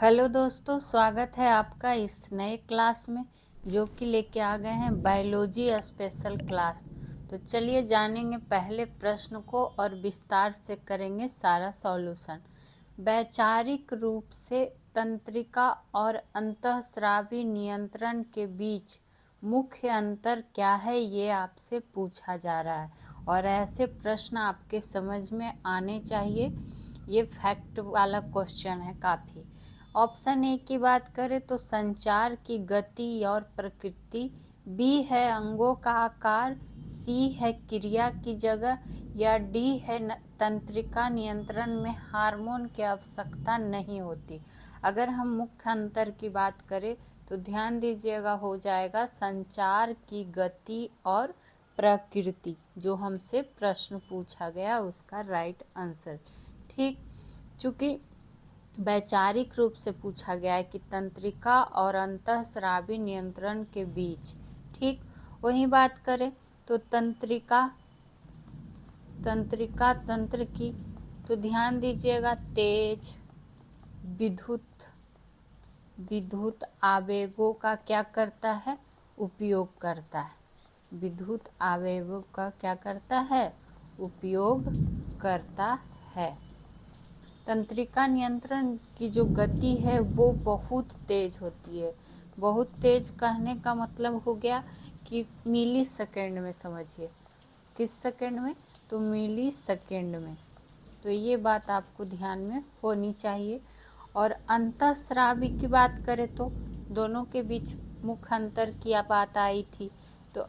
Hello दोस्तों, स्वागत है आपका इस नए क्लास में जो कि लेके आ गए हैं बायोलॉजी स्पेशल क्लास। तो चलिए जानेंगे पहले प्रश्न को और विस्तार से करेंगे सारा सॉल्यूशन। वैचारिक रूप से तंत्रिका और अंतःस्रावी नियंत्रण के बीच मुख्य अंतर क्या है, ये आपसे पूछा जा रहा है और ऐसे प्रश्न आपके समझ में आने चाहिए। ये फैक्ट वाला क्वेश्चन है काफ़ी। ऑप्शन ए की बात करें तो संचार की गति और प्रकृति, बी है अंगों का आकार, सी है क्रिया की जगह, या डी है तंत्रिका नियंत्रण में हार्मोन की आवश्यकता नहीं होती। अगर हम मुख्य अंतर की बात करें तो ध्यान दीजिएगा, हो जाएगा संचार की गति और प्रकृति, जो हमसे प्रश्न पूछा गया उसका राइट आंसर। ठीक, चूँकि वैचारिक रूप से पूछा गया है कि तंत्रिका और अंतःस्रावी नियंत्रण के बीच। ठीक, वही बात करें तो तंत्रिका तंत्र की, तो ध्यान दीजिएगा तेज विद्युत आवेगों का क्या करता है, उपयोग करता है। विद्युत आवेगों का क्या करता है, उपयोग करता है। तंत्रिका नियंत्रण की जो गति है वो बहुत तेज होती है। बहुत तेज कहने का मतलब हो गया कि मिली सेकेंड में, समझिए किस सेकेंड में, तो मिली सेकेंड में। तो ये बात आपको ध्यान में होनी चाहिए। और अंतःस्रावी की बात करें तो दोनों के बीच मुख्य अंतर की बात आई थी। तो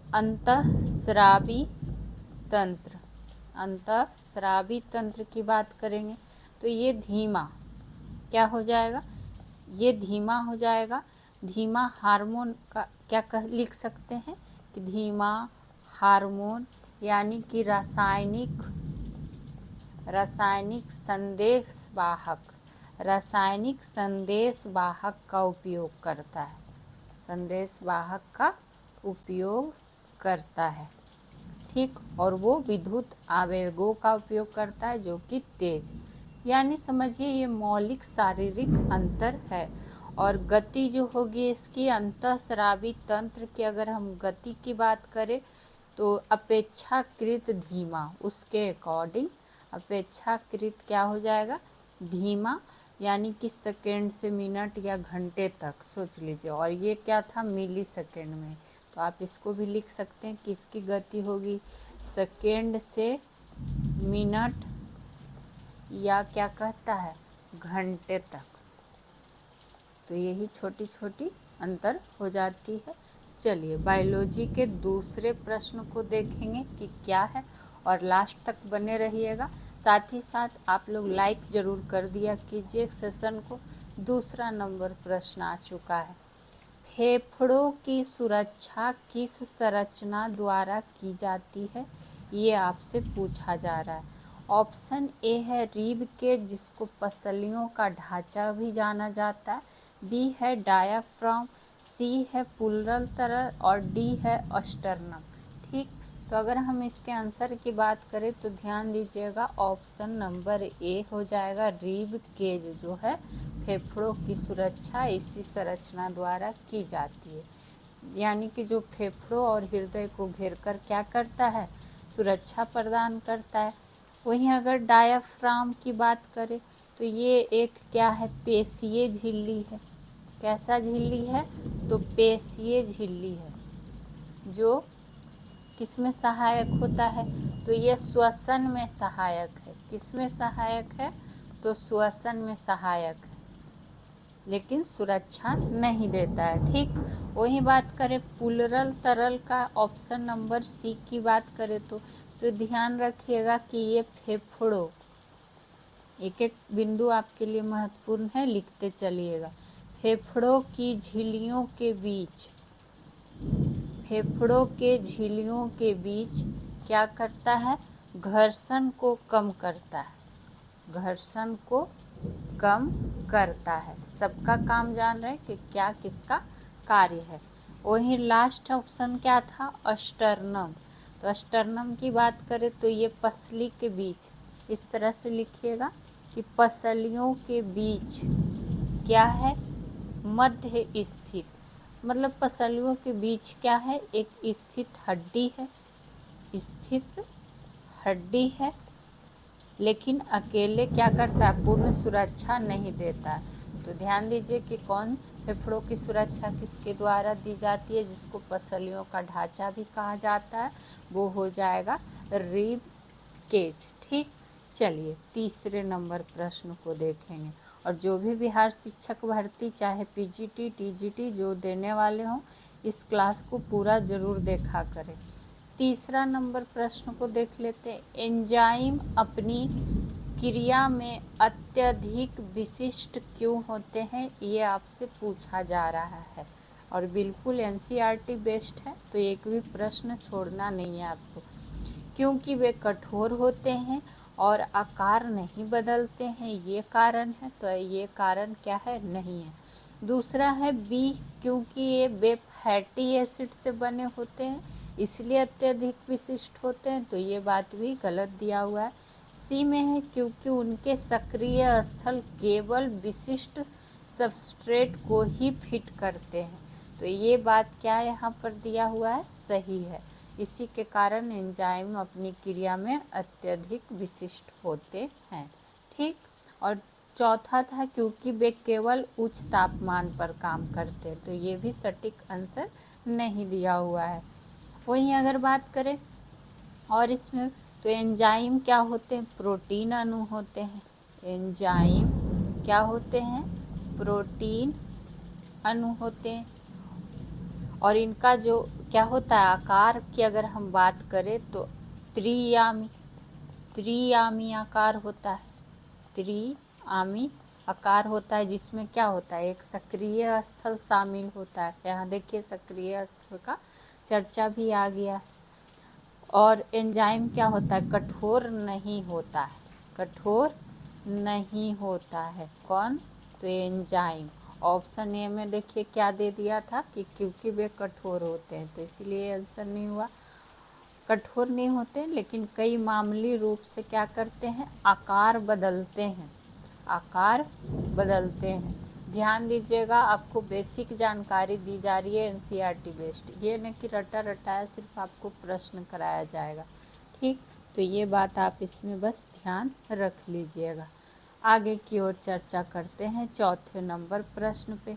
अंतःस्रावी तंत्र की बात करेंगे तो ये धीमा क्या हो जाएगा, ये धीमा हो जाएगा। धीमा हार्मोन का क्या लिख सकते हैं कि धीमा हार्मोन, यानी कि रासायनिक संदेशवाहक का उपयोग करता है। संदेशवाहक का उपयोग करता है। ठीक, और वो विद्युत आवेगों का उपयोग करता है जो कि तेज, यानी समझिए ये मौलिक शारीरिक अंतर है। और गति जो होगी इसकी, अंतःस्रावी तंत्र की अगर हम गति की बात करें तो अपेक्षाकृत धीमा, उसके अकॉर्डिंग अपेक्षाकृत क्या हो जाएगा, धीमा, यानी कि सेकेंड से मिनट या घंटे तक सोच लीजिए। और ये क्या था, मिली सेकेंड में। तो आप इसको भी लिख सकते हैं कि इसकी गति होगी सेकेंड से मिनट या क्या कहता है, घंटे तक। तो यही छोटी छोटी अंतर हो जाती है। चलिए बायोलॉजी के दूसरे प्रश्न को देखेंगे कि क्या है, और लास्ट तक बने रहिएगा। साथ ही साथ आप लोग लाइक ज़रूर कर दिया कीजिए सेशन को। दूसरा नंबर प्रश्न आ चुका है, फेफड़ों की सुरक्षा किस संरचना द्वारा की जाती है, ये आपसे पूछा जा रहा है। ऑप्शन ए है रीब केज, जिसको पसलियों का ढांचा भी जाना जाता है, बी है डायाफ्राम, सी है प्लूरल तरल, और डी है अस्टर्नम। ठीक, तो अगर हम इसके आंसर की बात करें तो ध्यान दीजिएगा, ऑप्शन नंबर ए हो जाएगा, रीब केज जो है फेफड़ों की सुरक्षा इसी संरचना द्वारा की जाती है। यानी कि जो फेफड़ों और हृदय को घेरकर क्या करता है, सुरक्षा प्रदान करता है। वहीं अगर डायाफ्राम की बात करें तो ये एक क्या है, पेशीय झिल्ली है। कैसा झिल्ली है, तो पेशीय झिल्ली है, जो किसमें सहायक होता है, तो ये श्वसन में सहायक है। किसमें सहायक है, तो श्वसन में सहायक है, लेकिन सुरक्षा नहीं देता है। ठीक, वही बात करें प्लूरल तरल का, ऑप्शन नंबर सी की बात करें तो ध्यान रखिएगा कि ये फेफड़ों, एक एक बिंदु आपके लिए महत्वपूर्ण है, लिखते चलिएगा। फेफड़ों की झिल्लियों के बीच क्या करता है, घर्षण को कम करता है। घर्षण को कम करता है। सबका काम जान रहे हैं कि क्या किसका कार्य है। वहीं लास्ट ऑप्शन क्या था, अस्टर्नम। तो अस्टर्नम की बात करें तो ये पसली के बीच, इस तरह से लिखिएगा कि पसलियों के बीच क्या है, मध्य स्थित, मतलब पसलियों के बीच क्या है, एक स्थित हड्डी है, स्थित हड्डी है, लेकिन अकेले क्या करता है, पूर्ण सुरक्षा नहीं देता। तो ध्यान दीजिए कि कौन फेफड़ों की सुरक्षा किसके द्वारा दी जाती है, जिसको पसलियों का ढांचा भी कहा जाता है, वो हो जाएगा रिब केज। ठीक, चलिए तीसरे नंबर प्रश्न को देखेंगे। और जो भी बिहार शिक्षक भर्ती चाहे पीजीटी टीजीटी जो देने वाले हों, इस क्लास को पूरा जरूर देखा करें। तीसरा नंबर प्रश्न को देख लेते हैं। एंजाइम अपनी क्रिया में अत्यधिक विशिष्ट क्यों होते हैं, ये आपसे पूछा जा रहा है और बिल्कुल एनसीईआरटी बेस्ड है, तो एक भी प्रश्न छोड़ना नहीं है आपको। क्योंकि वे कठोर होते हैं और आकार नहीं बदलते हैं, ये कारण है। तो ये कारण क्या है, नहीं है। दूसरा है बी, क्योंकि ये वे फैटी एसिड से बने होते हैं इसलिए अत्यधिक विशिष्ट होते हैं, तो ये बात भी गलत दिया हुआ है। सी में है क्योंकि उनके सक्रिय स्थल केवल विशिष्ट सबस्ट्रेट को ही फिट करते हैं, तो ये बात क्या यहाँ पर दिया हुआ है, सही है। इसी के कारण एंजाइम अपनी क्रिया में अत्यधिक विशिष्ट होते हैं। ठीक, और चौथा था क्योंकि वे केवल उच्च तापमान पर काम करते हैं, तो ये भी सटीक आंसर नहीं दिया हुआ है। वहीं अगर बात करें और इसमें, तो एंजाइम क्या होते हैं, प्रोटीन अणु होते हैं। एंजाइम क्या होते हैं, प्रोटीन अणु होते हैं। और इनका जो क्या होता है, आकार की अगर हम बात करें तो त्रियामी आकार होता है। त्रिआमी आकार होता है, जिसमें क्या होता है, एक सक्रिय स्थल शामिल होता है। यहाँ देखिए सक्रिय स्थल का चर्चा भी आ गया। और एंजाइम क्या होता है, कठोर नहीं होता है, कठोर नहीं होता है। कौन, तो एंजाइम। ऑप्शन ए में देखिए क्या दे दिया था कि क्योंकि वे कठोर होते हैं, तो इसलिए आंसर नहीं हुआ। कठोर नहीं होते लेकिन कई मामूली रूप से क्या करते हैं, आकार बदलते हैं, आकार बदलते हैं। ध्यान दीजिएगा, आपको बेसिक जानकारी दी जा रही है एनसीईआरटी बेस्ड, ये नहीं कि रटा रटाया सिर्फ आपको प्रश्न कराया जाएगा। ठीक, तो ये बात आप इसमें बस ध्यान रख लीजिएगा। आगे की ओर चर्चा करते हैं चौथे नंबर प्रश्न पे।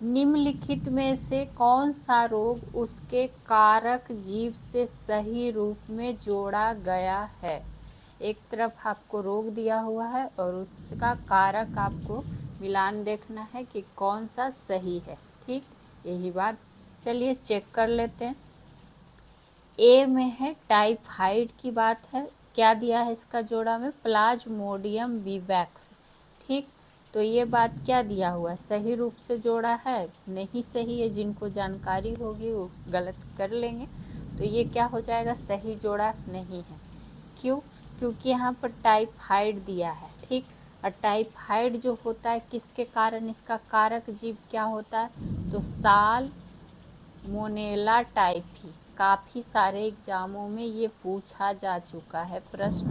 निम्नलिखित में से कौन सा रोग उसके कारक जीव से सही रूप में जोड़ा गया है। एक तरफ आपको रोग दिया हुआ है और उसका कारक आपको मिलान देखना है कि कौन सा सही है। ठीक, यही बात, चलिए चेक कर लेते हैं। ए में है टाइफाइड की बात है, क्या दिया है इसका जोड़ा में, प्लाज्मोडियम विवैक्स। ठीक, तो ये बात क्या दिया हुआ है, सही रूप से जोड़ा है, नहीं सही है, जिनको जानकारी होगी वो गलत कर लेंगे। तो ये क्या हो जाएगा, सही जोड़ा नहीं है। क्यों, क्योंकि यहाँ पर टाइफाइड दिया है। ठीक, और टाइफाइड जो होता है किसके कारण, इसका कारक जीव क्या होता है, तो साल्मोनेला टाइफी। काफ़ी सारे एग्जामों में ये पूछा जा चुका है प्रश्न,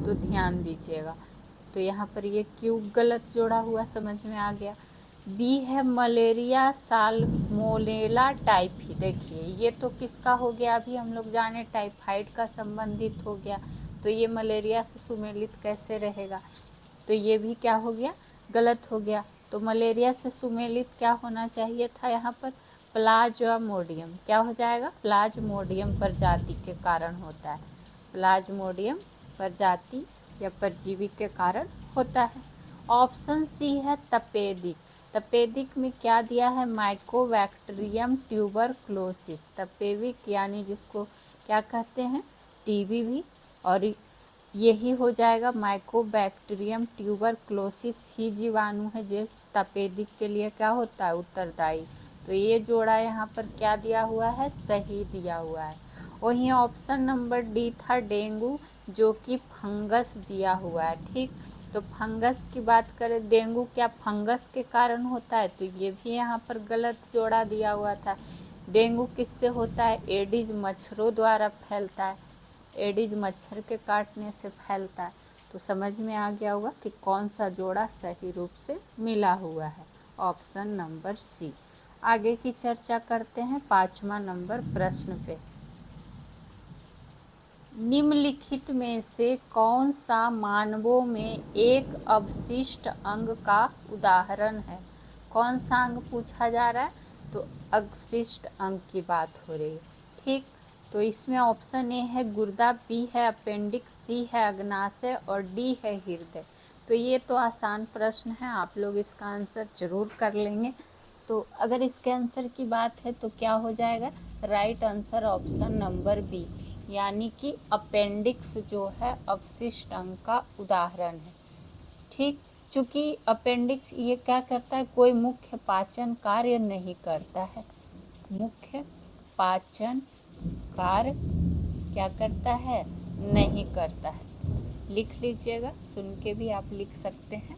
तो ध्यान दीजिएगा। तो यहाँ पर ये क्यों गलत जोड़ा हुआ समझ में आ गया। बी है मलेरिया साल्मोनेला टाइफी। देखिए ये तो किसका हो गया, अभी हम लोग जाने टाइफाइड का संबंधित हो गया, तो ये मलेरिया से सुमेलित कैसे रहेगा, तो ये भी क्या हो गया, गलत हो गया। तो मलेरिया से सुमेलित क्या होना चाहिए था यहाँ पर, प्लाज्मोडियम। क्या हो जाएगा, प्लाज्मोडियम प्रजाति के कारण होता है, प्लाज्मोडियम प्रजाति या परजीवी के कारण होता है। ऑप्शन सी है तपेदिक। तपेदिक में क्या दिया है, माइकोबैक्टीरियम ट्यूबरक्लोसिस। तपेदिक यानी जिसको क्या कहते हैं, टीबी भी, और यही हो जाएगा माइकोबैक्टीरियम ट्यूबरक्लोसिस ही जीवाणु है जो तपेदिक के लिए क्या होता है, उत्तरदायी। तो ये जोड़ा यहाँ पर क्या दिया हुआ है, सही दिया हुआ है। वहीं ऑप्शन नंबर डी था डेंगू, जो कि फंगस दिया हुआ है। ठीक, तो फंगस की बात करें, डेंगू क्या फंगस के कारण होता है, तो ये भी यहाँ पर गलत जोड़ा दिया हुआ था। डेंगू किससे होता है, एडिज मच्छरों द्वारा फैलता है, एडिज मच्छर के काटने से फैलता है। तो समझ में आ गया होगा कि कौन सा जोड़ा सही रूप से मिला हुआ है, ऑप्शन नंबर सी। आगे की चर्चा करते हैं 5वां नंबर प्रश्न पे। निम्नलिखित में से कौन सा मानवों में एक अवशिष्ट अंग का उदाहरण है? कौन सा अंग पूछा जा रहा है? तो अवशिष्ट अंग की बात हो रही है। ठीक, तो इसमें ऑप्शन ए है गुर्दा, बी है अपेंडिक्स, सी है अग्नाशय और डी है हृदय। तो ये तो आसान प्रश्न है, आप लोग इसका आंसर जरूर कर लेंगे। तो अगर इसके आंसर की बात है तो क्या हो जाएगा? Right answer option number B, यानी कि अपेंडिक्स जो है अवशिष्ट अंग का उदाहरण है। ठीक, चूँकि अपेंडिक्स ये क्या करता है, कोई मुख्य पाचन कार्य नहीं करता है। मुख्य पाचन कार्य क्या करता है? नहीं करता है। लिख लीजिएगा, सुन के भी आप लिख सकते हैं।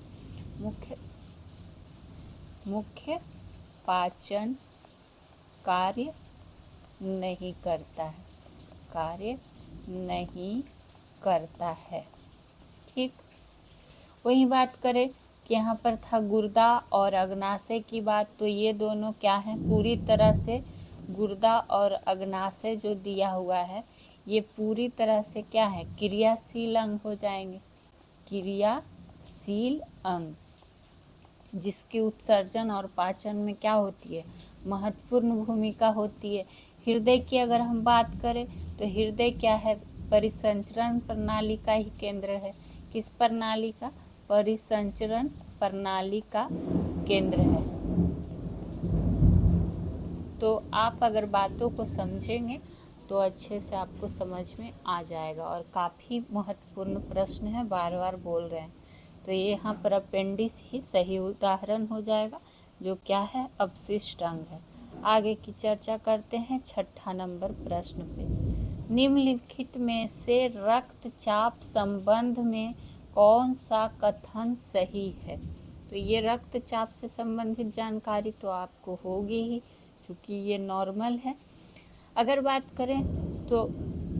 मुख्य पाचन कार्य नहीं करता है, कार्य नहीं करता है। ठीक, वही बात करें कि यहाँ पर था गुर्दा और अग्नाशय की बात, तो ये दोनों क्या है? पूरी तरह से गुर्दा और अग्नाशय जो दिया हुआ है ये पूरी तरह से क्या है? क्रियाशील अंग हो जाएंगे। क्रियाशील अंग जिसकी उत्सर्जन और पाचन में क्या होती है? महत्वपूर्ण भूमिका होती है। हृदय की अगर हम बात करें तो हृदय क्या है? परिसंचरण प्रणाली का ही केंद्र है। किस प्रणाली का? परिसंचरण प्रणाली का केंद्र है। तो आप अगर बातों को समझेंगे तो अच्छे से आपको समझ में आ जाएगा, और काफ़ी महत्वपूर्ण प्रश्न है, बार बार बोल रहे हैं। तो ये यहाँ पर अपेंडिक्स ही सही उदाहरण हो जाएगा, जो क्या है? अवशिष्ट अंग है। आगे की चर्चा करते हैं 6ठा नंबर प्रश्न पे। निम्नलिखित में से रक्तचाप संबंध में कौन सा कथन सही है? तो ये रक्तचाप से संबंधित जानकारी तो आपको होगी ही, क्योंकि ये नॉर्मल है। अगर बात करें तो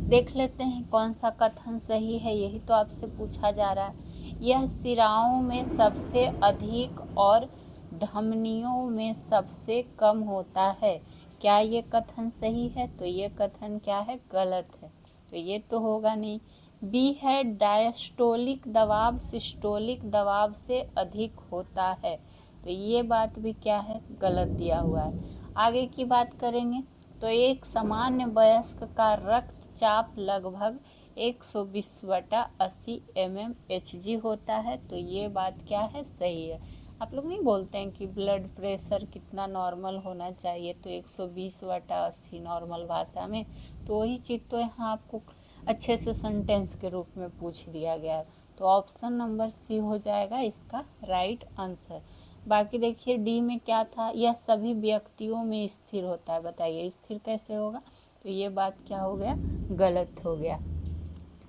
देख लेते हैं कौन सा कथन सही है, यही तो आपसे पूछा जा रहा है। यह सिराओं में सबसे अधिक और धमनियों में सबसे कम होता है। क्या ये कथन सही है? तो ये कथन क्या है? गलत है। तो ये तो होगा नहीं। बी है डायस्टोलिक दबाव सिस्टोलिक दबाव से अधिक होता है। तो ये बात भी क्या है? गलत दिया हुआ है। आगे की बात करेंगे तो एक सामान्य वयस्क का रक्तचाप लगभग 120/80 mmHg होता है। तो ये बात क्या है? सही है। आप लोग नहीं बोलते हैं कि ब्लड प्रेशर कितना नॉर्मल होना चाहिए, तो 120/80 नॉर्मल भाषा में, तो वही चीज़ तो यहाँ आपको अच्छे से सेंटेंस के रूप में पूछ दिया गया है। तो ऑप्शन नंबर सी हो जाएगा इसका राइट आंसर। बाकी देखिए डी में क्या था? यह सभी व्यक्तियों में स्थिर होता है। बताइए स्थिर कैसे होगा? तो ये बात क्या हो गया? गलत हो गया।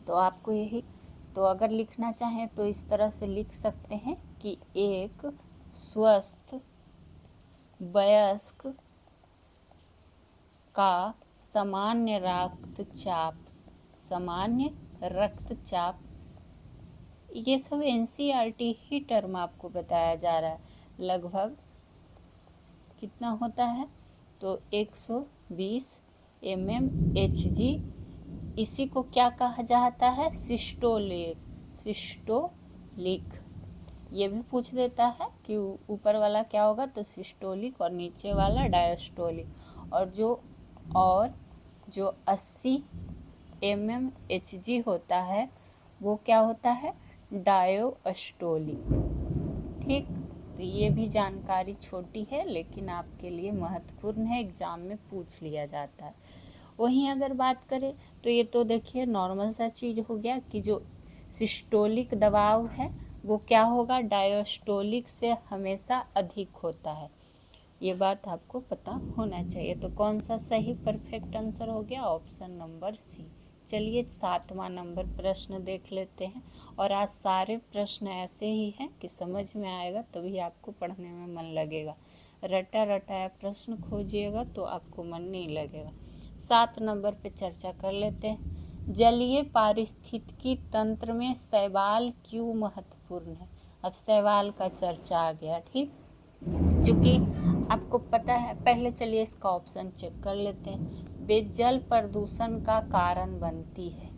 तो आपको यही, तो अगर लिखना चाहें तो इस तरह से लिख सकते हैं कि एक स्वस्थ वयस्क का सामान्य रक्तचाप, ये सब एनसीईआरटी ही टर्म आपको बताया जा रहा है, लगभग कितना होता है? तो 120 mmHg। इसी को क्या कहा जाता है? सिस्टोलिक। ये भी पूछ देता है कि ऊपर वाला क्या होगा, तो सिस्टोलिक, और नीचे वाला डायस्टोलिक। और जो 80 mmHg होता है वो क्या होता है? डायोस्टोलिक। ठीक, तो ये भी जानकारी छोटी है लेकिन आपके लिए महत्वपूर्ण है, एग्जाम में पूछ लिया जाता है। वहीं अगर बात करें तो ये तो देखिए नॉर्मल सा चीज़ हो गया कि जो सिस्टोलिक दबाव है वो क्या होगा? डायस्टोलिक से हमेशा अधिक होता है। ये बात आपको पता होना चाहिए। तो कौन सा सही परफेक्ट आंसर हो गया? Option number C. चलिए 7वां नंबर प्रश्न देख लेते हैं। और आज सारे प्रश्न ऐसे ही हैं कि समझ में आएगा तभी आपको पढ़ने में मन लगेगा। रटा रटाया प्रश्न खोजिएगा तो आपको मन नहीं लगेगा। 7 नंबर पे चर्चा कर लेते हैं। जलीय पारिस्थितिकी तंत्र में शैवाल क्यों महत्वपूर्ण है। अब शैवाल का चर्चा आ गया। ठीक, चूँकि आपको पता है, पहले चलिए इसका ऑप्शन चेक कर लेते हैं। वे जल प्रदूषण का कारण बनती है,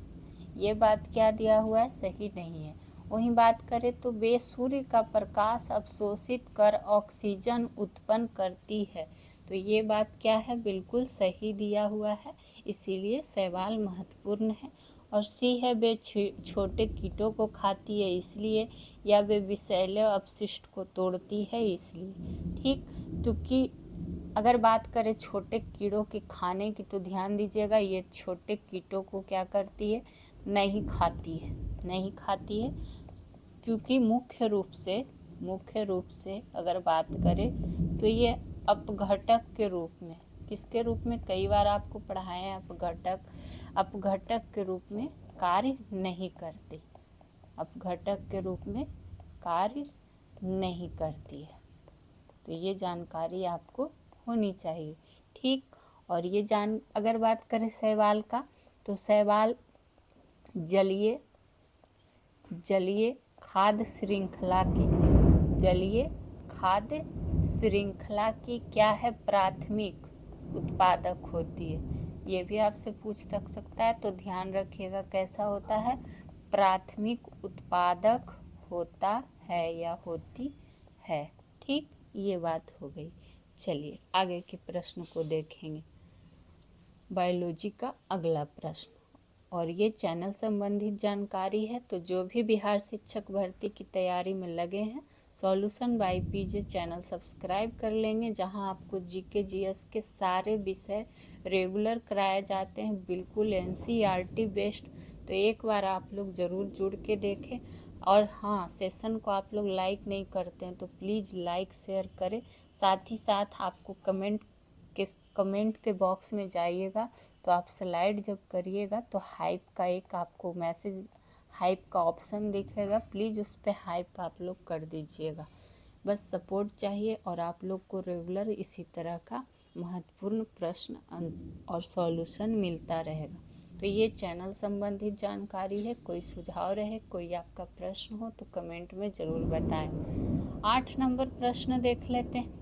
ये बात क्या दिया हुआ है, सही नहीं है। वहीं बात करें तो वे सूर्य का प्रकाश अवशोषित कर ऑक्सीजन उत्पन्न करती है, तो ये बात क्या है, बिल्कुल सही दिया हुआ है, इसीलिए शैवाल महत्वपूर्ण है। और सी है, वे छोटे कीटों को खाती है इसलिए, या वे विषैले अपशिष्ट को तोड़ती है इसलिए। ठीक, क्योंकि अगर बात करें छोटे कीड़ों के खाने की तो ध्यान दीजिएगा, ये छोटे कीटों को क्या करती है, नहीं खाती है, नहीं खाती है, क्योंकि मुख्य रूप से अगर बात करें तो ये अपघटक के रूप में, किसके रूप में, कई बार आपको पढ़ाए हैं, अपघटक के रूप में कार्य नहीं करती, अपघटक के रूप में कार्य नहीं करती है, तो ये जानकारी आपको होनी चाहिए। ठीक, और ये अगर बात करें शैवाल का, तो शैवाल जलीय खाद्य श्रृंखला की क्या है, प्राथमिक उत्पादक होती है। ये भी आपसे पूछ सकता है, तो ध्यान रखिएगा कैसा होता है, प्राथमिक उत्पादक होता है या होती है। ठीक, ये बात हो गई। चलिए आगे के प्रश्न को देखेंगे। बायोलॉजी का अगला प्रश्न, और ये चैनल संबंधित जानकारी है, तो जो भी बिहार शिक्षक भर्ती की तैयारी में लगे हैं, solution by PJ channel subscribe कर लेंगे, जहां आपको जीके जीएस के सारे विषय रेगुलर कराए जाते हैं, बिल्कुल एनसीईआरटी बेस्ड। तो एक बार आप लोग ज़रूर जुड़ के देखें। और हाँ, सेशन को आप लोग लाइक नहीं करते हैं तो प्लीज़ लाइक शेयर करें। साथ ही साथ आपको कमेंट के बॉक्स में जाइएगा, तो आप स्लाइड जब करिएगा तो हाइप का एक आपको मैसेज, हाइप का ऑप्शन दिखेगा, प्लीज़ उस पर हाइप आप लोग कर दीजिएगा। बस सपोर्ट चाहिए, और आप लोग को रेगुलर इसी तरह का महत्वपूर्ण प्रश्न और सॉल्यूशन मिलता रहेगा। तो ये चैनल संबंधित जानकारी है। कोई सुझाव रहे, कोई आपका प्रश्न हो तो कमेंट में ज़रूर बताएं। 8 नंबर प्रश्न देख लेते हैं,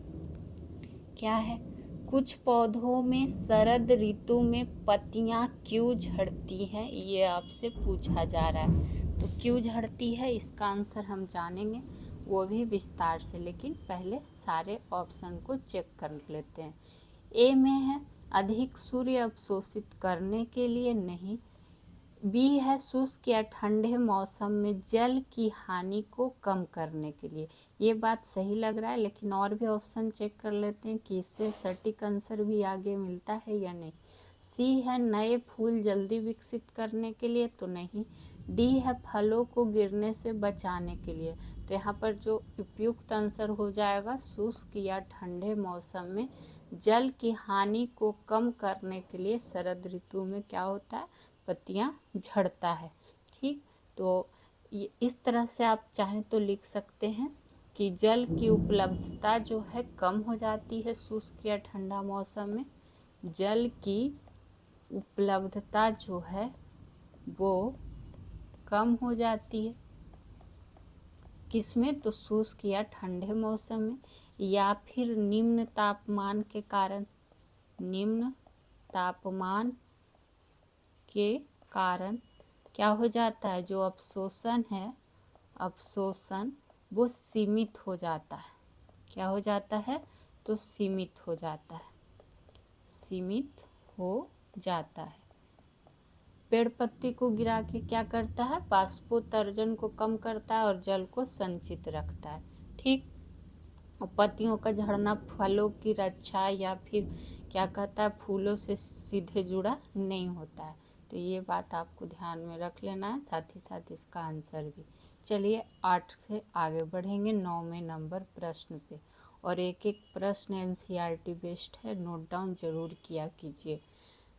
क्या है, कुछ पौधों में शरद ऋतु में पत्तियां क्यों झड़ती हैं, ये आपसे पूछा जा रहा है। तो क्यों झड़ती है, इसका आंसर हम जानेंगे, वो भी विस्तार से, लेकिन पहले सारे ऑप्शन को चेक कर लेते हैं। ए में है अधिक सूर्य अवशोषित करने के लिए, नहीं। बी है शुष्क या ठंडे मौसम में जल की हानि को कम करने के लिए, ये बात सही लग रहा है, लेकिन और भी ऑप्शन चेक कर लेते हैं कि इससे सटीक आंसर भी आगे मिलता है या नहीं। सी है नए फूल जल्दी विकसित करने के लिए, तो नहीं। डी है फलों को गिरने से बचाने के लिए, तो यहाँ पर जो उपयुक्त आंसर हो जाएगा, शुष्क या ठंडे मौसम में जल की हानि को कम करने के लिए शरद ऋतु में क्या होता है, पत्तियां झड़ता है। ठीक, तो इस तरह से आप चाहें तो लिख सकते हैं कि जल की उपलब्धता जो है कम हो जाती है शुष्क या ठंडा मौसम में, जल की उपलब्धता जो है वो कम हो जाती है, किसमें, तो शुष्क या ठंडे मौसम में, या फिर निम्न तापमान के कारण, निम्न तापमान के कारण क्या हो जाता है, जो अवशोषण है, अवशोषण वो सीमित हो जाता है, क्या हो जाता है, तो सीमित हो जाता है, सीमित हो जाता है। पेड़ पत्ती को गिरा के क्या करता है, बाष्पोत्सर्जन को कम करता है और जल को संचित रखता है। ठीक, और पत्तियों का झड़ना फलों की रक्षा या फिर क्या कहता है, फूलों से सीधे जुड़ा नहीं होता है, तो ये बात आपको ध्यान में रख लेना है, साथ ही साथ इसका आंसर भी। चलिए 8 से आगे बढ़ेंगे 9वें नंबर प्रश्न पे, और एक एक प्रश्न एनसीईआरटी बेस्ड है, नोट डाउन जरूर किया कीजिए।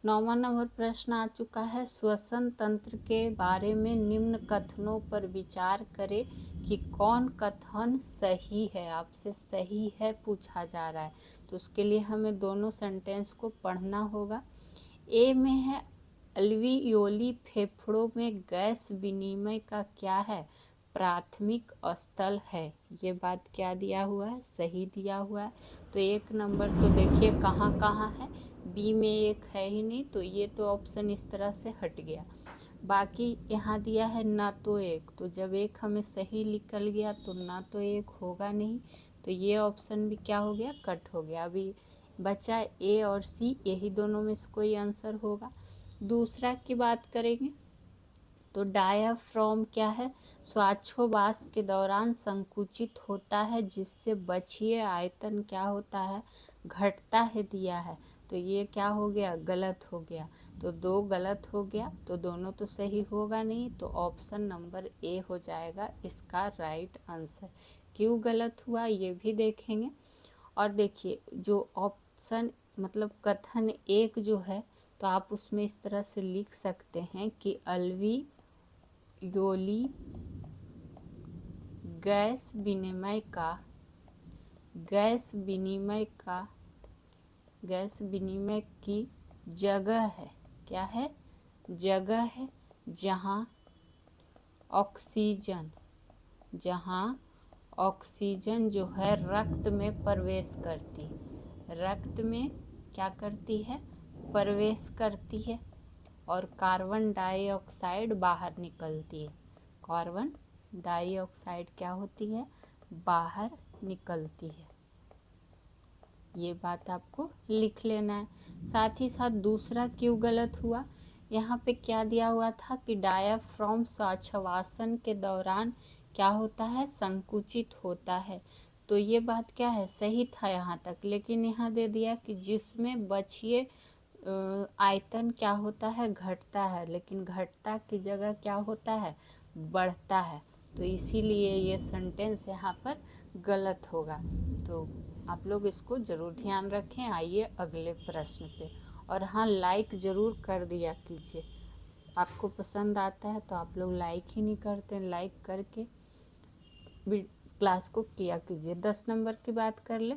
9वां नंबर प्रश्न आ चुका है, श्वसन तंत्र के बारे में निम्न कथनों पर विचार करें कि कौन कथन सही है, आपसे सही है पूछा जा रहा है, तो उसके लिए हमें दोनों सेंटेंस को पढ़ना होगा। ए में है अल्वियोली फेफड़ों में गैस विनिमय का क्या है, प्राथमिक स्थल है। ये बात क्या दिया हुआ है, सही दिया हुआ है। तो 1 नंबर तो देखिए कहाँ कहाँ है, बी में 1 है ही नहीं, तो ये तो ऑप्शन इस तरह से हट गया। बाकी यहाँ दिया है ना तो 1, तो जब 1 हमें सही निकल गया तो ना तो 1 होगा नहीं, तो ये ऑप्शन भी क्या हो गया, कट हो गया। अभी बचा ए और सी, यही दोनों में से कोई आंसर होगा। दूसरा की बात करेंगे तो डायाफ्राम क्या है, श्वासोच्छ्वास के दौरान संकुचित होता है जिससे बछिए आयतन क्या होता है, घटता है, दिया है। तो ये क्या हो गया, गलत हो गया। तो 2 गलत हो गया, तो दोनों तो सही होगा नहीं, तो ऑप्शन नंबर ए हो जाएगा इसका राइट आंसर। क्यों गलत हुआ ये भी देखेंगे। और देखिए जो ऑप्शन मतलब कथन 1 जो है, तो आप उसमें इस तरह से लिख सकते हैं कि अल्वियोली गैस विनिमय की जगह है, क्या है, जगह है जहाँ ऑक्सीजन जो है रक्त में प्रवेश करती है, रक्त में क्या करती है, प्रवेश करती है, और कार्बन डाइऑक्साइड बाहर निकलती है। कार्बन डाइऑक्साइड क्या होती है, बाहर निकलती है। ये बात आपको लिख लेना है। साथ ही साथ दूसरा क्यों गलत हुआ, यहाँ पे क्या दिया हुआ था कि डायाफ्राम श्वासोच्छ्वासन के दौरान क्या होता है, संकुचित होता है। तो ये बात क्या है, सही था यहाँ तक, लेकिन यहाँ दे दिया कि जिसमें बछिए आयतन क्या होता है, घटता है, लेकिन घटता की जगह क्या होता है, बढ़ता है। तो इसीलिए ये सेंटेंस यहाँ पर गलत होगा। तो आप लोग इसको ज़रूर ध्यान रखें। आइए अगले प्रश्न पे। और हाँ, लाइक ज़रूर कर दिया कीजिए। आपको पसंद आता है तो आप लोग लाइक ही नहीं करते, लाइक करके क्लास को किया कीजिए। 10 नंबर की बात कर ले।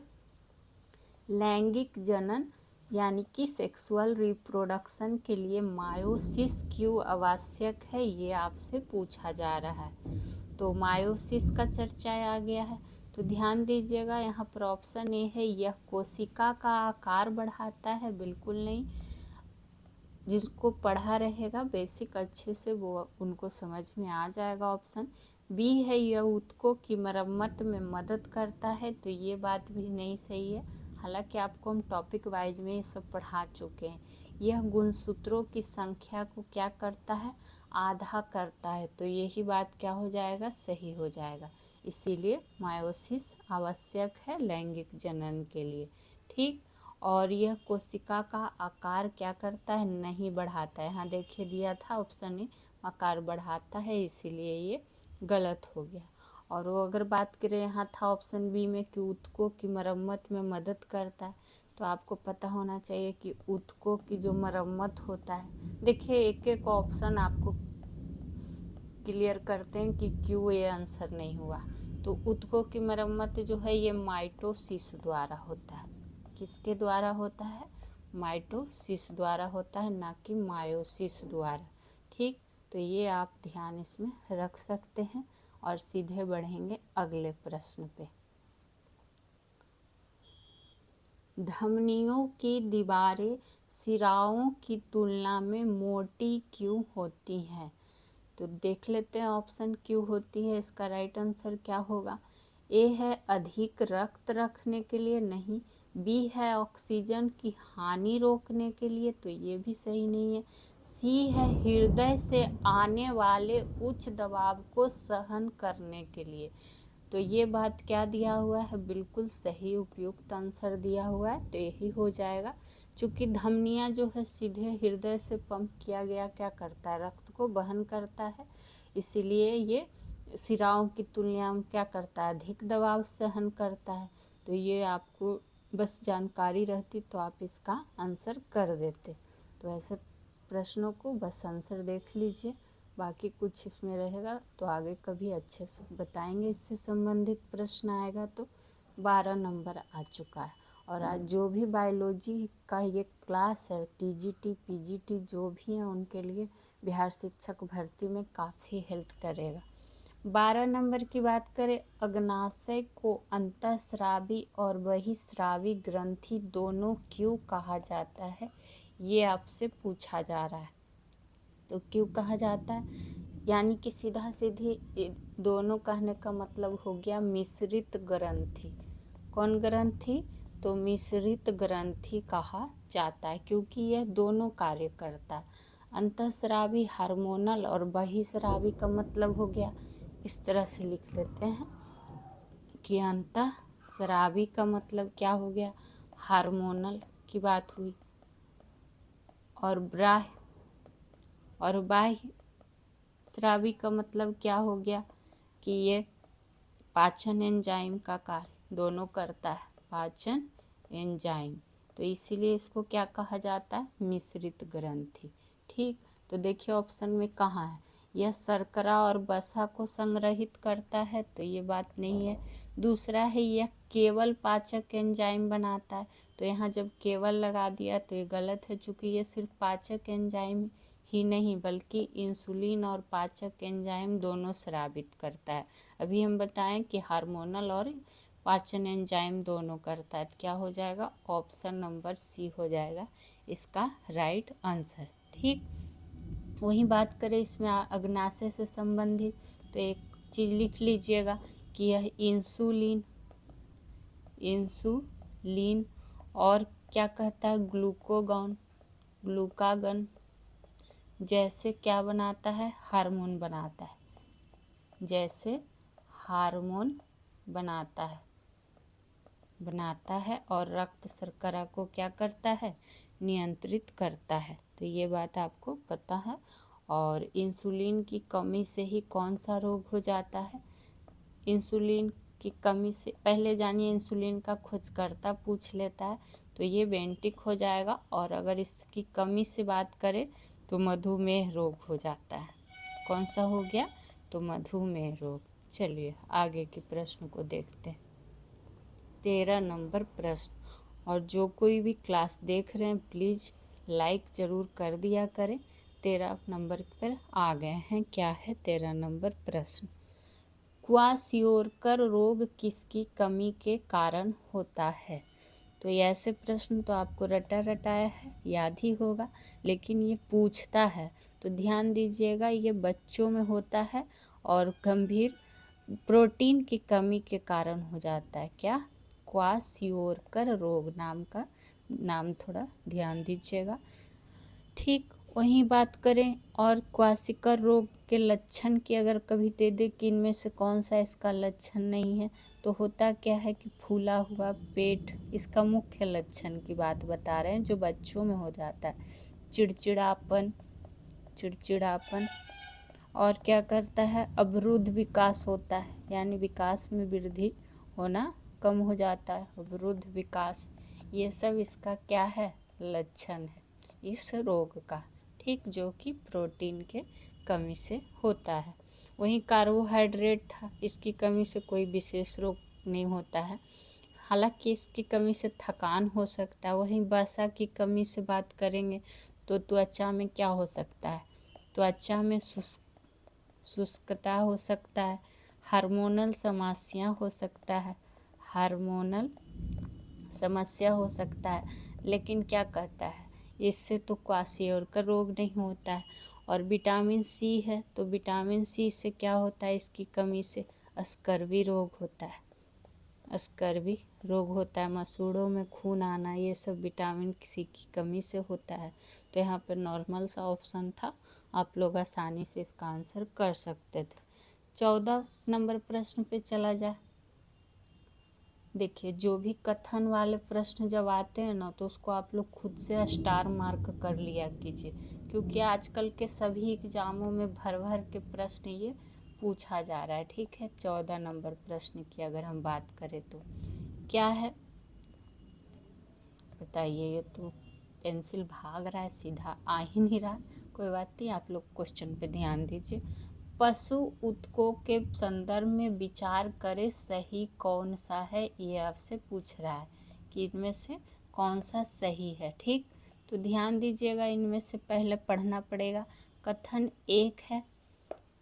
लैंगिक जनन यानी कि सेक्सुअल रिप्रोडक्शन के लिए मायोसिस क्यों आवश्यक है, ये आपसे पूछा जा रहा है। तो मायोसिस का चर्चा आ गया है, तो ध्यान दीजिएगा। यहाँ पर ऑप्शन ए है, यह कोशिका का आकार बढ़ाता है, बिल्कुल नहीं। जिसको पढ़ा रहेगा बेसिक अच्छे से वो उनको समझ में आ जाएगा। ऑप्शन बी है, यह ऊतकों की मरम्मत में मदद करता है, तो ये बात भी नहीं सही है। हालांकि आपको हम टॉपिक वाइज में ये सब पढ़ा चुके हैं। यह गुणसूत्रों की संख्या को क्या करता है, आधा करता है, तो यही बात क्या हो जाएगा, सही हो जाएगा। इसीलिए मायोसिस आवश्यक है लैंगिक जनन के लिए, ठीक। और यह कोशिका का आकार क्या करता है, नहीं बढ़ाता है। यहाँ देखिए दिया था ऑप्शन ए, आकार बढ़ाता है, इसीलिए ये गलत हो गया। और वो अगर बात करें, यहाँ था ऑप्शन बी में कि ऊतकों की मरम्मत में मदद करता है, तो आपको पता होना चाहिए कि ऊतकों की जो मरम्मत होता है, देखिए एक एक ऑप्शन आपको क्लियर करते हैं कि क्यों ये आंसर नहीं हुआ। तो ऊतकों की मरम्मत जो है ये माइटोसिस द्वारा होता है। किसके द्वारा होता है, माइटोसिस द्वारा होता है, ना कि मायोसिस द्वारा, ठीक। तो ये आप ध्यान इसमें रख सकते हैं। और सीधे बढ़ेंगे अगले प्रश्न पे। धमनियों की दीवारें सिराओं की तुलना में मोटी क्यों होती हैं, तो देख लेते हैं ऑप्शन क्यों होती है, इसका राइट आंसर क्या होगा। ए है अधिक रक्त रखने के लिए, नहीं। बी है ऑक्सीजन की हानि रोकने के लिए, तो ये भी सही नहीं है। सी है हृदय से आने वाले उच्च दबाव को सहन करने के लिए, तो ये बात क्या दिया हुआ है, बिल्कुल सही उपयुक्त आंसर दिया हुआ है, तो यही हो जाएगा। चूँकि धमनियाँ जो है सीधे हृदय से पंप किया गया क्या करता है, रक्त को वहन करता है, इसीलिए ये सिराओं की तुलना में क्या करता है, अधिक दबाव सहन करता है। तो ये आपको बस जानकारी रहती तो आप इसका आंसर कर देते। तो ऐसे प्रश्नों को बस आंसर देख लीजिए, बाकी कुछ इसमें रहेगा तो आगे कभी अच्छे से बताएंगे, इससे संबंधित प्रश्न आएगा तो 12 नंबर आ चुका है। और आज जो भी बायोलॉजी का ये क्लास है, टीजीटी पीजीटी जो भी हैं उनके लिए बिहार शिक्षक भर्ती में काफ़ी हेल्प करेगा। 12 नंबर की बात करें, अग्नाशय को अंतःस्रावी और बहिस्रावी ग्रंथि दोनों क्यों कहा जाता है, ये आपसे पूछा जा रहा है। तो क्यों कहा जाता है, यानी कि सीधा सीधी दोनों कहने का मतलब हो गया मिश्रित ग्रंथि। कौन ग्रंथि, तो मिश्रित ग्रंथि कहा जाता है, क्योंकि यह दोनों कार्य करता है। अंतःस्रावी हार्मोनल और बहिस्रावी का मतलब हो गया, इस तरह से लिख लेते हैं कि अंतःस्रावी का मतलब क्या हो गया, हार्मोनल की बात हुई, और बाह्य स्रावी का मतलब क्या हो गया कि ये पाचन एंजाइम का कार्य दोनों करता है, पाचन एंजाइम, तो इसीलिए इसको क्या कहा जाता है, मिश्रित ग्रंथि। ठीक, तो देखिए ऑप्शन में कहाँ है, यह शर्करा और वसा को संग्रहित करता है, तो ये बात नहीं है। दूसरा है यह केवल पाचक एंजाइम बनाता है, तो यहाँ जब केवल लगा दिया तो ये गलत है, चूँकि ये सिर्फ पाचक एंजाइम ही नहीं बल्कि इंसुलिन और पाचक एंजाइम दोनों स्रावित करता है। अभी हम बताएं कि हार्मोनल और पाचन एंजाइम दोनों करता है, तो क्या हो जाएगा, ऑप्शन नंबर सी हो जाएगा इसका राइट आंसर। ठीक, वही बात करें इसमें अग्नाशय से संबंधित, तो एक चीज़ लिख लीजिएगा कि यह इंसुलिन और क्या कहता है, ग्लूकागन जैसे क्या बनाता है, हार्मोन बनाता है, जैसे हार्मोन बनाता है और रक्त शर्करा को क्या करता है, नियंत्रित करता है, तो ये बात आपको पता है। और इंसुलिन की कमी से ही कौन सा रोग हो जाता है, इंसुलिन की कमी से, पहले जानिए इंसुलिन का खोजकर्ता पूछ लेता है, तो ये बेंटिक हो जाएगा, और अगर इसकी कमी से बात करें तो मधुमेह रोग हो जाता है। कौन सा हो गया, तो मधुमेह रोग। चलिए आगे के प्रश्न को देखते हैं। 13 नंबर प्रश्न, और जो कोई भी क्लास देख रहे हैं प्लीज़ लाइक ज़रूर कर दिया करें। 13 नंबर पर आ गए हैं, क्या है 13 नंबर प्रश्न, क्वाशियोरकर रोग किसकी कमी के कारण होता है। तो ये ऐसे प्रश्न तो आपको रटा रटाया है याद ही होगा, लेकिन ये पूछता है तो ध्यान दीजिएगा, ये बच्चों में होता है और गंभीर प्रोटीन की कमी के कारण हो जाता है। क्या, क्वाशियोरकर रोग, नाम थोड़ा ध्यान दीजिएगा। ठीक, वहीं बात करें और क्वाशिकर रोग के लक्षण की अगर कभी दे दे कि इनमें से कौन सा इसका लक्षण नहीं है, तो होता क्या है कि फूला हुआ पेट इसका मुख्य लक्षण की बात बता रहे हैं, जो बच्चों में हो जाता है। चिड़चिड़ापन और क्या करता है, अवरुद्ध विकास होता है, यानी विकास में वृद्धि होना कम हो जाता है, अवरुद्ध विकास, ये सब इसका क्या है, लक्षण है इस रोग का। ठीक, जो कि प्रोटीन के कमी से होता है। वहीं कार्बोहाइड्रेट था, इसकी कमी से कोई विशेष रोग नहीं होता है, हालांकि इसकी कमी से थकान हो सकता है। वहीं वसा की कमी से बात करेंगे तो त्वचा में क्या हो सकता है, त्वचा में शुष्कता हो सकता है, हार्मोनल समस्या हो सकता है, लेकिन क्या कहता है, इससे तो क्वाशियोरकर रोग नहीं होता है। और विटामिन सी है, तो विटामिन सी से क्या होता है, इसकी कमी से स्कर्वी रोग होता है, मसूड़ों में खून आना, ये सब विटामिन सी की कमी से होता है। तो यहाँ पर नॉर्मल सा ऑप्शन था, आप लोग आसानी से इसका आंसर कर सकते थे। 14 नंबर प्रश्न पे चला जाए। देखिए, जो भी कथन वाले प्रश्न जब आते हैं ना, तो उसको आप लोग खुद से स्टार मार्क कर लिया कीजिए, क्योंकि आजकल के सभी एग्जामों में भर भर के प्रश्न ये पूछा जा रहा है। ठीक है, 14 नंबर प्रश्न की अगर हम बात करें तो क्या है, बताइए। ये तो पेंसिल भाग रहा है, सीधा आ ही नहीं रहा, कोई बात नहीं, आप लोग क्वेश्चन पे ध्यान दीजिए। पशु उत्कों के संदर्भ में विचार करें सही कौन सा है, ये आपसे पूछ रहा है कि इनमें से कौन सा सही है। ठीक, तो ध्यान दीजिएगा, इनमें से पहले पढ़ना पड़ेगा। कथन एक है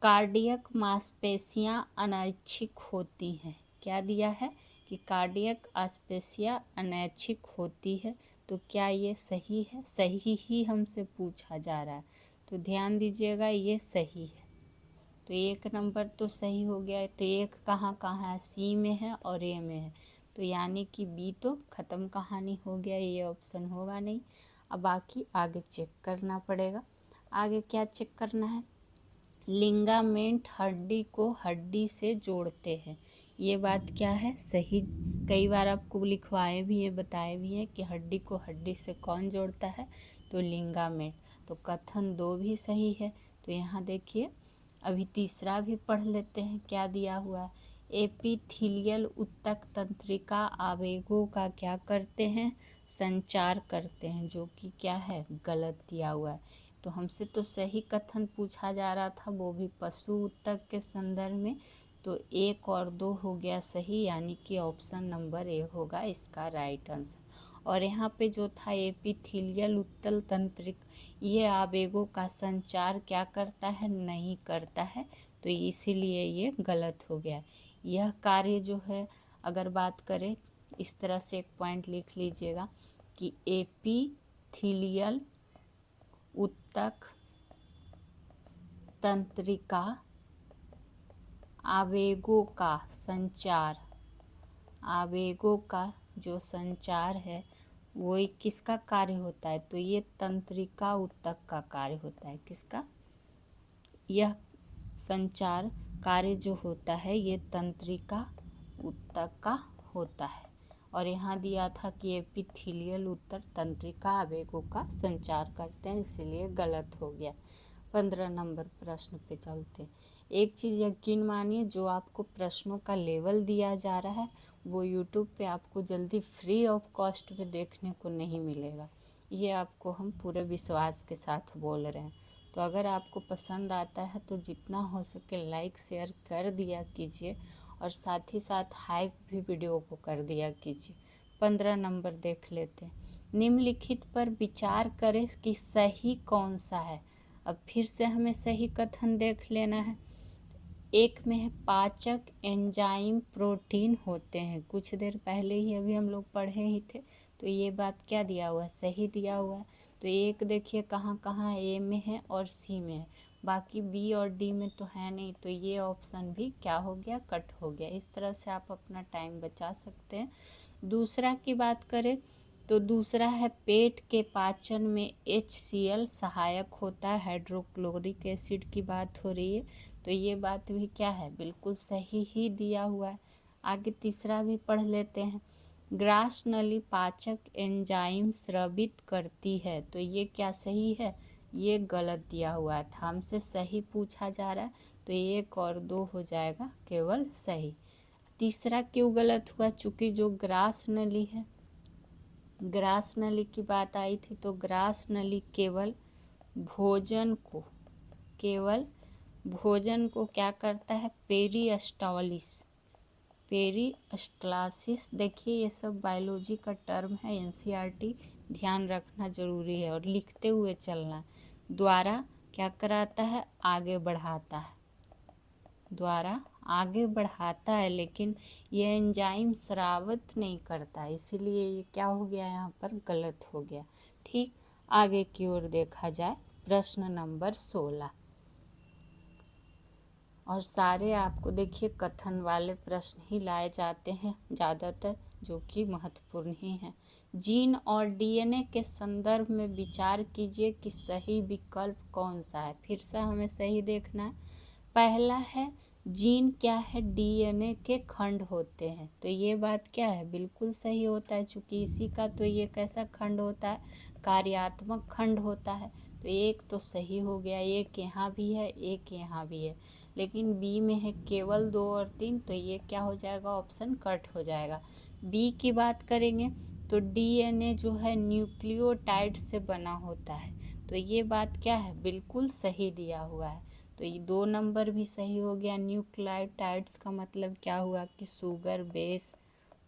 कार्डियक मांसपेशियां अनैच्छिक होती हैं। क्या दिया है कि कार्डियक मांसपेशियां अनैच्छिक होती है, तो क्या ये सही है? सही ही हमसे पूछा जा रहा है, तो ध्यान दीजिएगा ये सही है। तो 1 नंबर तो सही हो गया है। तो 1 कहाँ कहाँ है? सी में है और ए में है, तो यानी कि बी तो ख़त्म कहानी हो गया, ये ऑप्शन होगा नहीं। अब बाकी आगे चेक करना पड़ेगा। आगे क्या चेक करना है? लिगामेंट हड्डी को हड्डी से जोड़ते हैं, ये बात क्या है? सही। कई बार आपको लिखवाए भी है, बताए भी हैं कि हड्डी को हड्डी से कौन जोड़ता है, तो लिगामेंट। तो कथन 2 भी सही है। तो यहाँ देखिए, अभी तीसरा भी पढ़ लेते हैं क्या दिया हुआ है। एपिथीलियल ऊतक तंत्रिका आवेगों का क्या करते हैं? संचार करते हैं, जो कि क्या है? गलत दिया हुआ है। तो हमसे तो सही कथन पूछा जा रहा था, वो भी पशु ऊतक के संदर्भ में। तो 1 और 2 हो गया सही, यानी कि ऑप्शन नंबर ए होगा इसका राइट आंसर। और यहाँ पे जो था एपिथीलियल उत्तल तंत्रिक, ये आवेगों का संचार क्या करता है? नहीं करता है, तो इसीलिए ये गलत हो गया। यह कार्य जो है, अगर बात करें, इस तरह से एक पॉइंट लिख लीजिएगा कि एपिथीलियल ऊतक तंत्रिका आवेगों का संचार, आवेगों का जो संचार है वो किसका कार्य होता है? तो ये तंत्रिका ऊतक का कार्य होता है। किसका? यह संचार कार्य जो होता है ये तंत्रिका ऊतक का होता है। और यहाँ दिया था कि एपिथीलियल ऊतक तंत्रिका आवेगों का संचार करते हैं, इसीलिए गलत हो गया। 15 नंबर प्रश्न पे चलते। एक चीज़ यकीन मानिए, जो आपको प्रश्नों का लेवल दिया जा रहा है वो यूट्यूब पे आपको जल्दी फ्री ऑफ कॉस्ट में देखने को नहीं मिलेगा, ये आपको हम पूरे विश्वास के साथ बोल रहे हैं। तो अगर आपको पसंद आता है तो जितना हो सके लाइक शेयर कर दिया कीजिए, और साथ ही साथ हाइप भी वीडियो को कर दिया कीजिए। 15 नंबर देख लेते हैं। निम्नलिखित पर विचार करें कि सही कौन सा है। अब फिर से हमें सही कथन देख लेना है। एक में है पाचक एंजाइम प्रोटीन होते हैं, कुछ देर पहले ही अभी हम लोग पढ़े ही थे, तो ये बात क्या दिया हुआ है? सही दिया हुआ है। तो एक देखिए कहाँ कहाँ ए में है और सी में है, बाकी बी और डी में तो है नहीं, तो ये ऑप्शन भी क्या हो गया? कट हो गया। इस तरह से आप अपना टाइम बचा सकते हैं। दूसरा की बात करें तो दूसरा है पेट के पाचन में HCl सहायक होता है, हाइड्रोक्लोरिक एसिड की बात हो रही है, तो ये बात भी क्या है? बिल्कुल सही ही दिया हुआ है। आगे तीसरा भी पढ़ लेते हैं। ग्रास नली पाचक एंजाइम स्रावित करती है, तो ये क्या सही है? ये गलत दिया हुआ था, हमसे सही पूछा जा रहा है, तो 1 और 2 हो जाएगा केवल सही। तीसरा क्यों गलत हुआ? चूँकि जो ग्रास नली है, ग्रास नली की बात आई थी, तो ग्रास नली केवल भोजन को क्या करता है? पेरिस्टालिसिस। देखिए ये सब बायोलॉजी का टर्म है, NCERT ध्यान रखना जरूरी है और लिखते हुए चलना। द्वारा क्या कराता है? आगे बढ़ाता है, द्वारा आगे बढ़ाता है, लेकिन ये एंजाइम स्रावित नहीं करता, इसीलिए ये क्या हो गया? यहाँ पर गलत हो गया। ठीक, आगे की ओर देखा जाए, प्रश्न नंबर 16। और सारे आपको देखिए कथन वाले प्रश्न ही लाए जाते हैं ज़्यादातर, जो कि महत्वपूर्ण ही हैं। जीन और DNA के संदर्भ में विचार कीजिए कि सही विकल्प कौन सा है। फिर से हमें सही देखना है। पहला है जीन क्या है? DNA के खंड होते हैं, तो ये बात क्या है? बिल्कुल सही होता है, चूँकि इसी का तो ये कैसा खंड होता है? कार्यात्मक खंड होता है। तो 1 तो सही हो गया, 1 यहाँ भी है, 1 यहाँ भी है, लेकिन बी में है केवल 2 और 3, तो ये क्या हो जाएगा? ऑप्शन कट हो जाएगा। बी की बात करेंगे तो DNA जो है न्यूक्लियोटाइड से बना होता है, तो ये बात क्या है? बिल्कुल सही दिया हुआ है। तो ये 2 नंबर भी सही हो गया। न्यूक्लियोटाइड्स का मतलब क्या हुआ कि शुगर, बेस,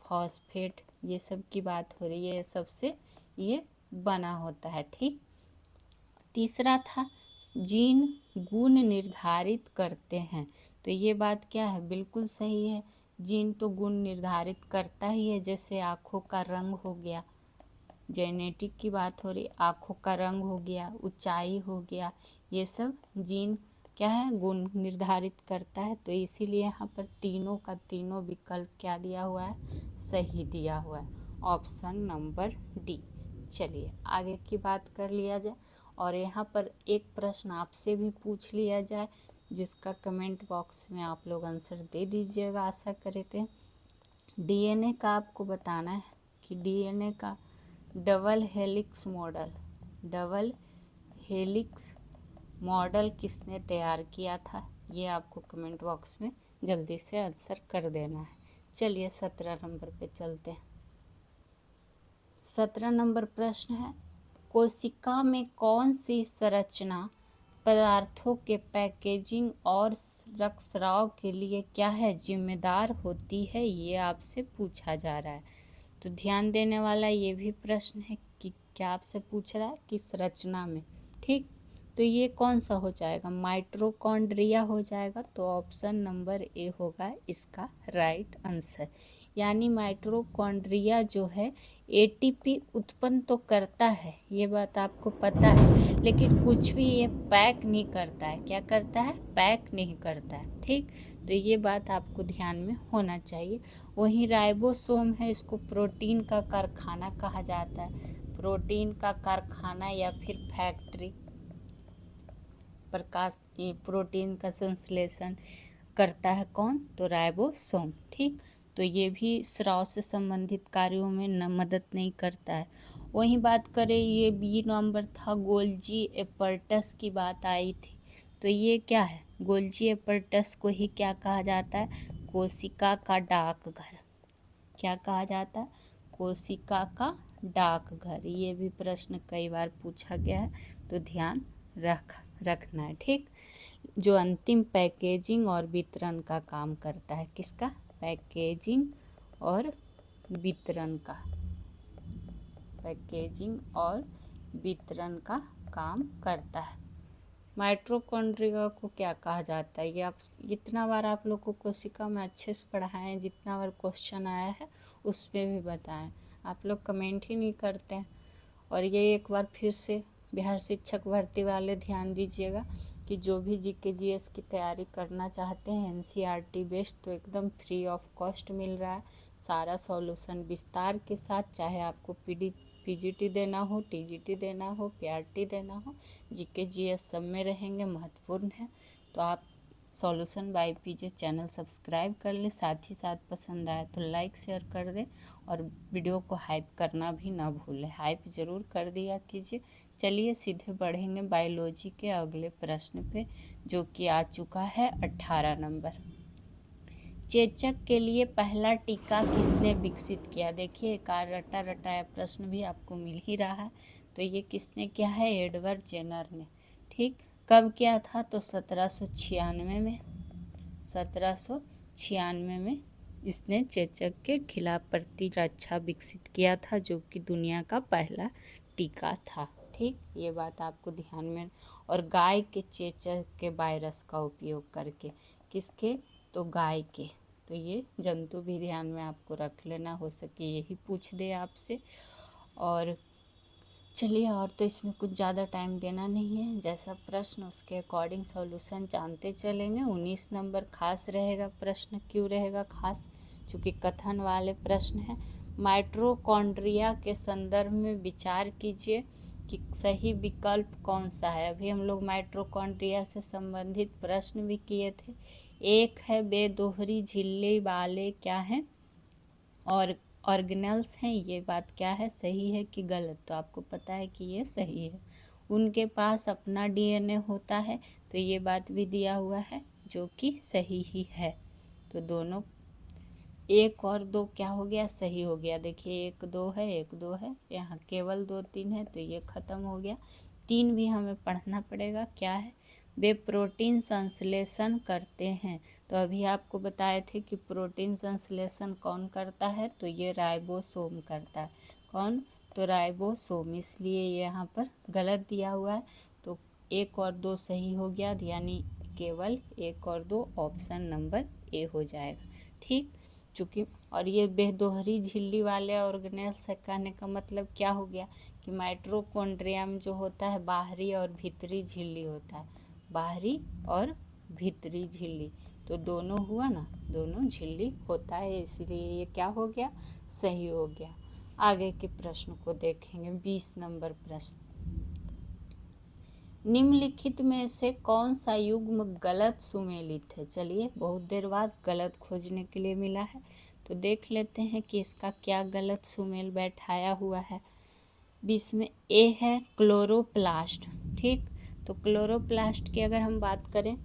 फॉस्फेट, ये सब की बात हो रही है, ये सबसे ये बना होता है। ठीक, तीसरा था जीन गुण निर्धारित करते हैं। तो ये बात क्या है, बिल्कुल सही है। जीन तो गुण निर्धारित करता ही है, जैसे आँखों का रंग हो गया, जेनेटिक की बात हो रही, आँखों का रंग हो गया, ऊंचाई हो गया, ये सब जीन क्या है, गुण निर्धारित करता है। तो इसीलिए यहाँ पर तीनों का तीनों विकल्प क्या दिया हुआ है, सही दिया हुआ है, ऑप्शन नंबर डी। चलिए आगे की बात कर लिया जाए, और यहाँ पर एक प्रश्न आपसे भी पूछ लिया जाए, जिसका कमेंट बॉक्स में आप लोग आंसर दे दीजिएगा, आशा करते हैं। डीएनए का आपको बताना है कि डीएनए का डबल हेलिक्स मॉडल किसने तैयार किया था, ये आपको कमेंट बॉक्स में जल्दी से आंसर कर देना है। चलिए 17 नंबर पे चलते हैं। 17 नंबर प्रश्न है, कोशिका में कौन सी संरचना पदार्थों के पैकेजिंग और रखरखाव के लिए क्या है, जिम्मेदार होती है, ये आपसे पूछा जा रहा है। तो ध्यान देने वाला ये भी प्रश्न है कि क्या आपसे पूछ रहा है किस रचना में। ठीक, तो ये कौन सा हो जाएगा, माइटोकॉन्ड्रिया हो जाएगा। तो ऑप्शन नंबर ए होगा इसका राइट आंसर। यानी माइटोकॉन्ड्रिया जो है एटीपी उत्पन्न तो करता है, ये बात आपको पता है, लेकिन कुछ भी ये पैक नहीं करता है। क्या करता है, पैक नहीं करता है। ठीक, तो ये बात आपको ध्यान में होना चाहिए। वहीं राइबोसोम है, इसको प्रोटीन का कारखाना कहा जाता है। प्रोटीन का कारखाना या फिर फैक्ट्री, प्रकाश ये प्रोटीन का संश्लेषण करता है कौन, तो राइबोसोम। ठीक, तो ये भी स्राव से संबंधित कार्यों में मदद नहीं करता है। वहीं बात करें, ये बी नंबर था, गोल्जी एपर्टस की बात आई थी। तो ये क्या है, गोल्जी एपर्टस को ही क्या कहा जाता है, कोशिका का डाकघर। क्या कहा जाता है, कोशिका का डाकघर। ये भी प्रश्न कई बार पूछा गया है, तो ध्यान रखना है। ठीक, जो अंतिम पैकेजिंग और वितरण का काम करता है, किसका, पैकेजिंग और वितरण का, पैकेजिंग और वितरण का काम करता है। माइटोकॉन्ड्रिया को क्या कहा जाता है, ये आप जितना बार आप लोग को कोशिका में अच्छे से पढ़ाए हैं, जितना बार क्वेश्चन आया है उस पर भी बताएं, आप लोग कमेंट ही नहीं करते हैं। और ये एक बार फिर से बिहार शिक्षक भर्ती वाले ध्यान दीजिएगा कि जो भी जीके जीएस की तैयारी करना चाहते हैं एनसीईआरटी बेस्ड, तो एकदम फ्री ऑफ कॉस्ट मिल रहा है, सारा सॉल्यूशन विस्तार के साथ। चाहे आपको पीजीटी देना हो, टीजीटी देना हो, पीआरटी देना हो, जीके जीएस सब में रहेंगे, महत्वपूर्ण है। तो आप solution by PJ channel subscribe कर ले, साथ ही साथ पसंद आए तो लाइक शेयर कर दें, और वीडियो को हाइप करना भी ना भूलें, हाइप ज़रूर कर दिया कीजिए। चलिए सीधे बढ़ेंगे बायोलॉजी के अगले प्रश्न पे, जो कि आ चुका है 18 नंबर। चेचक के लिए पहला टीका किसने विकसित किया। देखिए एक रटा रटाया प्रश्न भी आपको मिल ही रहा है। तो ये किसने किया है, एडवर्ड जेनर ने। ठीक, कब किया था, तो 1796 में, 1796 में इसने चेचक के खिलाफ प्रतिरक्षा विकसित किया था, जो कि दुनिया का पहला टीका था। ठीक, ये बात आपको ध्यान में। और गाय के चेचक के वायरस का उपयोग करके, किसके, तो गाय के। तो ये जंतु भी ध्यान में आपको रख लेना, हो सके यही पूछ दे आपसे। और चलिए, और तो इसमें कुछ ज़्यादा टाइम देना नहीं है, जैसा प्रश्न उसके अकॉर्डिंग सॉल्यूशन जानते चलेंगे। 19 नंबर खास रहेगा प्रश्न, क्यों रहेगा खास, चूँकि कथन वाले प्रश्न हैं। माइटोकॉन्ड्रिया के संदर्भ में विचार कीजिए कि सही विकल्प कौन सा है। अभी हम लोग माइटोकॉन्ड्रिया से संबंधित प्रश्न भी किए थे। एक है बेदोहरी झिल्ली वाले क्या हैं, और ऑर्गेनल्स हैं, ये बात क्या है, सही है कि गलत, तो आपको पता है कि ये सही है। उनके पास अपना डीएनए होता है, तो ये बात भी दिया हुआ है, जो कि सही ही है। तो दोनों, एक और दो क्या हो गया, सही हो गया। देखिए 1 2 है, 1 2 है, यहाँ केवल 2 3 है, तो ये ख़त्म हो गया। 3 भी हमें पढ़ना पड़ेगा, क्या है, वे प्रोटीन संश्लेषण करते हैं। तो अभी आपको बताए थे कि प्रोटीन संश्लेषण कौन करता है, तो ये राइबोसोम करता है। कौन? तो राइबोसोम। इसलिए ये यहाँ पर गलत दिया हुआ है, तो 1 और 2 सही हो गया, यानी केवल 1 और 2 ऑप्शन नंबर ए हो जाएगा। ठीक, चूँकि और ये बेदोहरी झिल्ली वाले ऑर्गेनेल्स से कहने का मतलब क्या हो गया कि माइटोकॉन्ड्रिया में जो होता है बाहरी और भीतरी झिल्ली होता है, बाहरी और भीतरी झिल्ली, तो दोनों हुआ ना, दोनों झिल्ली होता है, इसलिए ये क्या हो गया, सही हो गया। आगे के प्रश्न को देखेंगे। 20 नंबर प्रश्न, निम्नलिखित में से कौन सा युग्म गलत सुमेलित है। चलिए, बहुत देर बाद गलत खोजने के लिए मिला है, तो देख लेते हैं कि इसका क्या गलत सुमेल बैठाया हुआ है। 20 में ए है क्लोरोप्लास्ट। ठीक, तो क्लोरोप्लास्ट की अगर हम बात करें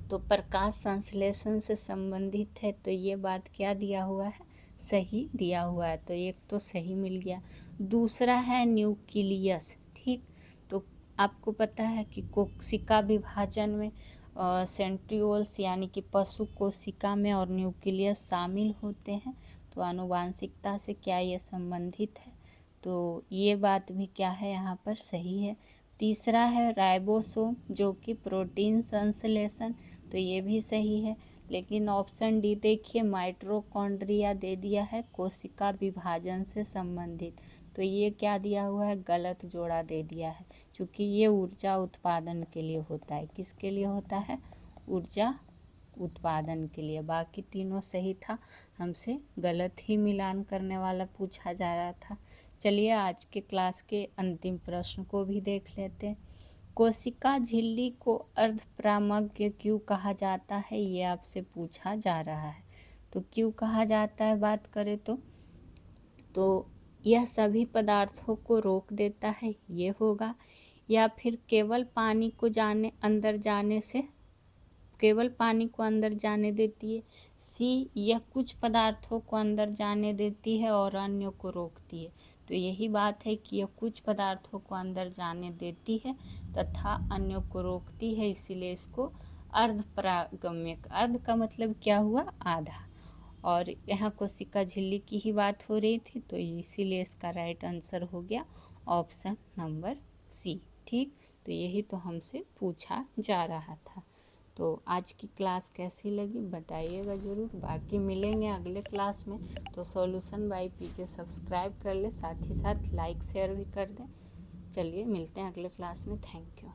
तो प्रकाश संश्लेषण से संबंधित है, तो ये बात क्या दिया हुआ है, सही दिया हुआ है, तो एक तो सही मिल गया। दूसरा है न्यूक्लियस। ठीक, तो आपको पता है कि कोशिका विभाजन में सेंट्रियोल्स यानी कि पशु कोशिका में और न्यूक्लियस शामिल होते हैं, तो आनुवांशिकता से क्या ये संबंधित है, तो ये बात भी क्या है यहाँ पर सही है। तीसरा है राइबोसोम जो कि प्रोटीन संश्लेषण, तो ये भी सही है, लेकिन ऑप्शन डी देखिए माइटोकॉन्ड्रिया दे दिया है कोशिका विभाजन से संबंधित, तो ये क्या दिया हुआ है, गलत जोड़ा दे दिया है, क्योंकि ये ऊर्जा उत्पादन के लिए होता है। किसके लिए होता है, ऊर्जा उत्पादन के लिए। बाकी तीनों सही था, हमसे गलत ही मिलान करने वाला पूछा जा रहा था। चलिए आज के क्लास के अंतिम प्रश्न को भी देख लेते हैं। कोशिका झिल्ली को अर्धपरागम्य क्यों कहा जाता है, ये आपसे पूछा जा रहा है। तो क्यों कहा जाता है बात करें तो यह सभी पदार्थों को रोक देता है, ये होगा, या फिर केवल पानी को अंदर जाने देती है। सी, यह कुछ पदार्थों को अंदर जाने देती है और अन्य को रोकती है, तो यही बात है कि यह कुछ पदार्थों को अंदर जाने देती है तथा अन्य को रोकती है, इसीलिए इसको अर्धपरागम्य, अर्ध का मतलब क्या हुआ, आधा, और यहाँ कोशिका झिल्ली की ही बात हो रही थी, तो इसीलिए इसका राइट आंसर हो गया ऑप्शन नंबर सी। ठीक, तो यही तो हमसे पूछा जा रहा था। तो आज की क्लास कैसी लगी बताइएगा ज़रूर। बाकी मिलेंगे अगले क्लास में, तो सॉल्यूशन बाय पीजे सब्सक्राइब कर ले, साथ ही साथ लाइक शेयर भी कर दें। चलिए मिलते हैं अगले क्लास में। Thank you.